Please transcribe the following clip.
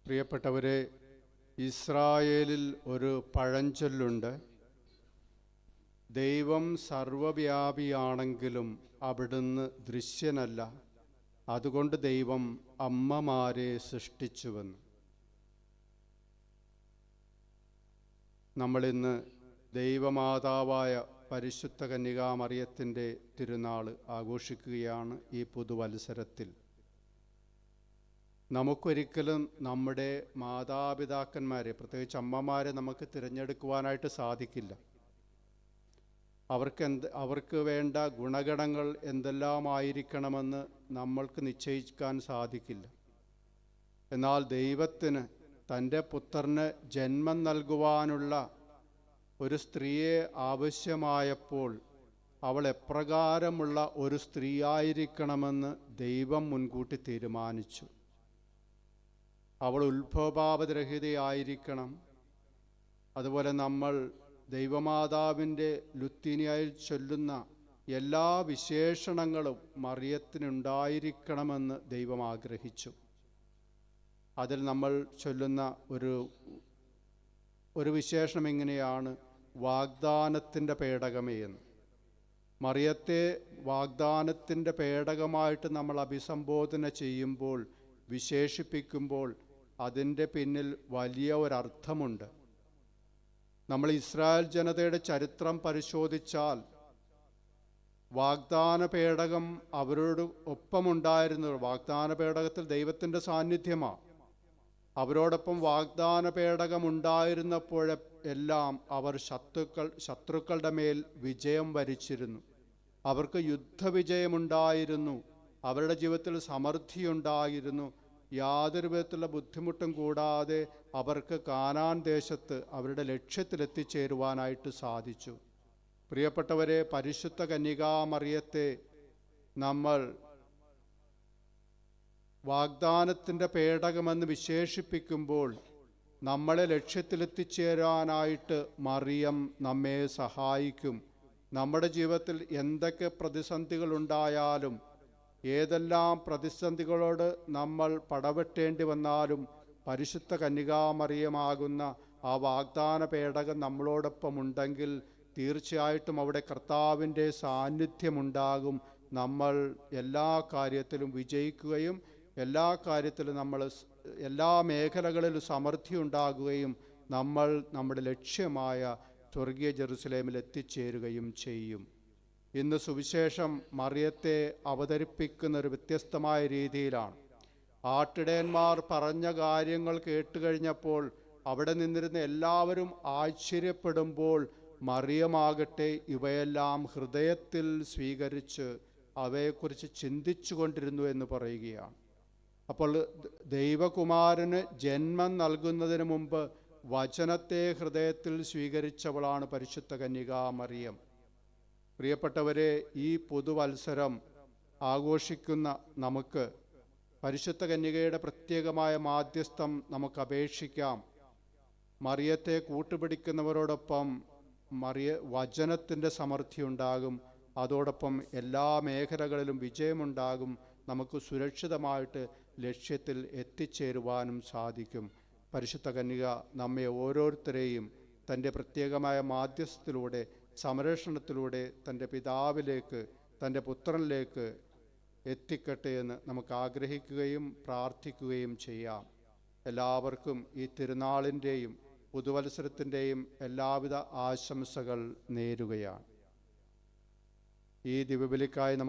പ്രിയപ്പെട്ടവരെ, ഇസ്രായേലിൽ ഒരു പഴഞ്ചൊല്ലുണ്ട്. ദൈവം സർവവ്യാപിയാണെങ്കിലും അവിടുന്ന് ദൃശ്യനല്ല, അതുകൊണ്ട് ദൈവം അമ്മമാരെ സൃഷ്ടിച്ചുവെന്ന്. നമ്മളിന്ന് ദൈവമാതാവായ പരിശുദ്ധ കന്യകാമറിയത്തിൻ്റെ തിരുനാൾ ആഘോഷിക്കുകയാണ്. ഈ പുതുവത്സരത്തിൽ നമുക്കൊരിക്കലും നമ്മുടെ മാതാപിതാക്കന്മാരെ, പ്രത്യേകിച്ച് അമ്മമാരെ, നമുക്ക് തിരഞ്ഞെടുക്കുവാനായിട്ട് സാധിക്കില്ല. അവർക്ക് വേണ്ട ഗുണഗണങ്ങൾ എന്തെല്ലാമായിരിക്കണമെന്ന് നമ്മൾക്ക് നിശ്ചയിക്കാൻ സാധിക്കില്ല. എന്നാൽ ദൈവത്തിന് തൻ്റെ പുത്രന് ജന്മം നൽകുവാനുള്ള ഒരു സ്ത്രീയെ ആവശ്യമായപ്പോൾ അവൾ എപ്രകാരമുള്ള ഒരു സ്ത്രീയായിരിക്കണമെന്ന് ദൈവം മുൻകൂട്ടി തീരുമാനിച്ചു. അവൾ ഉത്ഭവപാപരഹിതയായിരിക്കണം. അതുപോലെ നമ്മൾ ദൈവമാതാവിൻ്റെ ലുത്തീനിയയിൽ ചൊല്ലുന്ന എല്ലാ വിശേഷണങ്ങളും മറിയത്തിനുണ്ടായിരിക്കണമെന്ന് ദൈവം ആഗ്രഹിച്ചു. അതിൽ നമ്മൾ ചൊല്ലുന്ന ഒരു വിശേഷണം ഇങ്ങനെയാണ്: വാഗ്ദാനത്തിൻ്റെ പേടകമേ എന്ന്. മറിയത്തെ വാഗ്ദാനത്തിൻ്റെ പേടകമായിട്ട് നമ്മൾ അഭിസംബോധന ചെയ്യുമ്പോൾ, വിശേഷിപ്പിക്കുമ്പോൾ, അതിൻ്റെ പിന്നിൽ വലിയ ഒരർത്ഥമുണ്ട്. നമ്മൾ ഇസ്രായേൽ ജനതയുടെ ചരിത്രം പരിശോധിച്ചാൽ വാഗ്ദാന പേടകം അവരോട് ഒപ്പമുണ്ടായിരുന്നു. വാഗ്ദാന പേടകത്തിൽ ദൈവത്തിൻ്റെ സാന്നിധ്യമാണ്. അവരോടൊപ്പം വാഗ്ദാന പേടകം ഉണ്ടായിരുന്നപ്പോഴെല്ലാം അവർ ശത്രുക്കളുടെ മേൽ വിജയം വരിച്ചിരുന്നു. അവർക്ക് യുദ്ധവിജയമുണ്ടായിരുന്നു. അവരുടെ ജീവിതത്തിൽ സമൃദ്ധിയുണ്ടായിരുന്നു. യാതൊരു വിധത്തിലുള്ള ബുദ്ധിമുട്ടും കൂടാതെ അവർക്ക് കാനാൻ ദേശത്ത് അവരുടെ ലക്ഷ്യത്തിലെത്തിച്ചേരുവാനായിട്ട് സാധിച്ചു. പ്രിയപ്പെട്ടവരെ, പരിശുദ്ധ കന്യകാമറിയത്തെ നമ്മൾ വാഗ്ദാനത്തിൻ്റെ പേടകമെന്ന് വിശേഷിപ്പിക്കുമ്പോൾ നമ്മളെ ലക്ഷ്യത്തിലെത്തിച്ചേരാനായിട്ട് മറിയം നമ്മെ സഹായിക്കും. നമ്മുടെ ജീവിതത്തിൽ എന്തൊക്കെ പ്രതിസന്ധികളുണ്ടായാലും, ഏതെല്ലാം പ്രതിസന്ധികളോട് നമ്മൾ പടവെട്ടേണ്ടി വന്നാലും, പരിശുദ്ധ കന്യകാമറിയമാകുന്ന ആ വാഗ്ദാന പേടകം നമ്മളോടൊപ്പം ഉണ്ടെങ്കിൽ തീർച്ചയായിട്ടും അവിടെ കർത്താവിൻ്റെ സാന്നിധ്യമുണ്ടാകും. നമ്മൾ എല്ലാ കാര്യത്തിലും വിജയിക്കുകയും എല്ലാ കാര്യത്തിലും എല്ലാ മേഖലകളിലും സമൃദ്ധി ഉണ്ടാകുകയും നമ്മൾ നമ്മുടെ ലക്ഷ്യമായ സ്വർഗീയ ജെറുസലേമിൽ എത്തിച്ചേരുകയും ചെയ്യും. ഇന്ന് സുവിശേഷം മറിയത്തെ അവതരിപ്പിക്കുന്ന ഒരു വ്യത്യസ്തമായ രീതിയിലാണ്. ആട്ടിടയന്മാർ പറഞ്ഞ കാര്യങ്ങൾ കേട്ടുകഴിഞ്ഞപ്പോൾ അവിടെ നിന്നിരുന്ന എല്ലാവരും ആശ്ചര്യപ്പെടുമ്പോൾ മറിയമാകട്ടെ ഇവയെല്ലാം ഹൃദയത്തിൽ സ്വീകരിച്ച് അവയെക്കുറിച്ച് ചിന്തിച്ചു കൊണ്ടിരുന്നു എന്ന് പറയുകയാണ്. അപ്പോൾ ദൈവകുമാരന് ജന്മം നൽകുന്നതിന് മുമ്പ് വചനത്തെ ഹൃദയത്തിൽ സ്വീകരിച്ചവളാണ് പരിശുദ്ധ കന്യകാമറിയം. പ്രിയപ്പെട്ടവരെ, ഈ പുതുവത്സരം ആഘോഷിക്കുന്ന നമുക്ക് പരിശുദ്ധ കന്യകയുടെ പ്രത്യേകമായ മാധ്യസ്ഥം നമുക്ക് അപേക്ഷിക്കാം. മറിയത്തെ കൂട്ടുപിടിക്കുന്നവരോടൊപ്പം വചനത്തിൻ്റെ സമൃദ്ധി ഉണ്ടാകും. അതോടൊപ്പം എല്ലാ മേഖലകളിലും വിജയമുണ്ടാകും. നമുക്ക് സുരക്ഷിതമായിട്ട് ലക്ഷ്യത്തിൽ എത്തിച്ചേരുവാനും സാധിക്കും. പരിശുദ്ധ കന്യക നമ്മെ ഓരോരുത്തരെയും തൻ്റെ പ്രത്യേകമായ മാധ്യസ്ഥത്തിലൂടെ, സംരക്ഷണത്തിലൂടെ തൻ്റെ പിതാവിലേക്ക്, തൻ്റെ പുത്രനിലേക്ക് എത്തിക്കട്ടെ എന്ന് നമുക്ക് ആഗ്രഹിക്കുകയും പ്രാർത്ഥിക്കുകയും ചെയ്യാം. എല്ലാവർക്കും ഈ തിരുനാളിൻ്റെയും പുതുവത്സരത്തിൻ്റെയും എല്ലാവിധ ആശംസകൾ നേരുകയാണ്. ഈ ദിവ്യബലിക്കായി നമുക്ക്